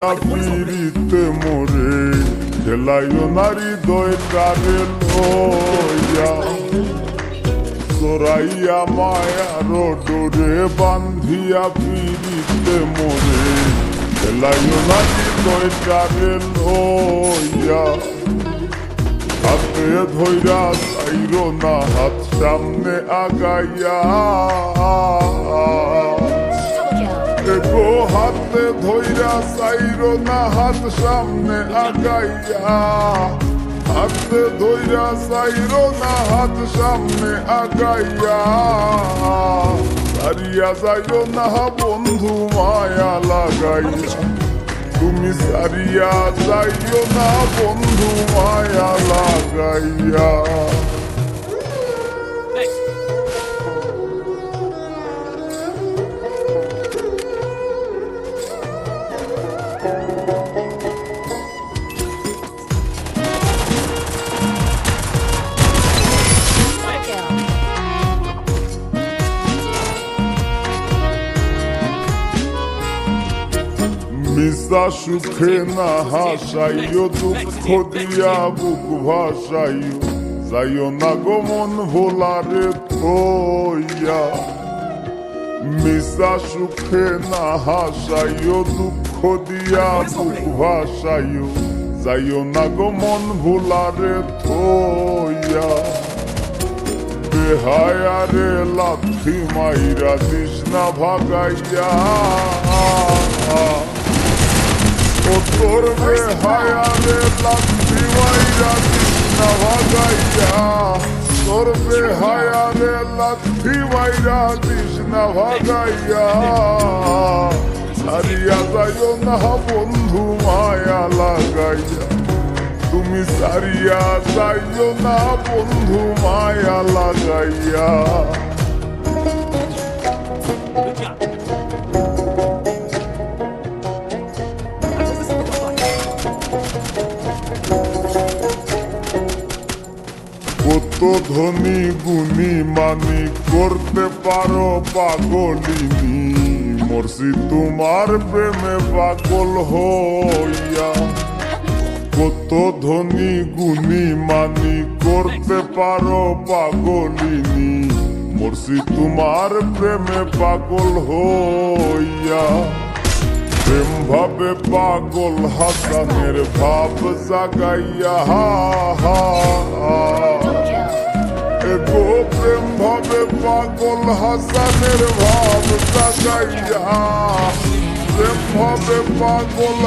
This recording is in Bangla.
পীড়িতে মোরে খেলাইও নারী দয়টারে লইয়া চোরাইয়া মায়ার ডোরে বান্ধিয়া পীড়িতে মোরে খেলাইও নারী দয়টারে লইয়া হাতে ধইরা চাইরো না হাত সামনে আগাইয়া গো হাতে ধইরা চাইরো না হাত সামনে আগাইয়া হাতে ধইরা চাইরো না হাত সামনে আগাইয়া সারিয়া যাইও না বন্ধু মায়া লাগাইয়া তুমি সারিয়া যাইও না বন্ধু মায়া লাগাইয়া মিশা সুখে না হাসাইও দুঃখ দিয়া বুক ভাসাইও যাইও না গো মন ভোলারে থইয়া মিশা সুখে না হাসাইও দুঃখ দিয়া বুক ভাসাইও যাইও না গো মন ভোলারে থইয়া বেহায়ারে লাথি মাইরা দিস না ভাগাইয়া ও তোর বেহায়ারে লাথি মাইরা দিস না ভাগাইয়া তোর বেহায়ারে লাথি মাইরা দিস না ভাগাইয়া সারিয়া যাইও না বন্ধু মায়া লাগাইয়া তুমি সারিয়া যাইও না বন্ধু মায়া লাগাইয়া কত ধনী গুণী মানি করতে পারো পাগলিনী মরছি তোমার প্রেমে পাগল হইয়া কত ধনী গুণী মানি করতে পারো পাগলিনী মরছি তোমার প্রেমে পাগল হইয়া প্রেম ভাবে পাগল হাসানের ভাব জাগাইয়া গো প্রেম ভাবে পাগল হাসানের ভাব জাগাইয়া প্রেম ভাবে পাগল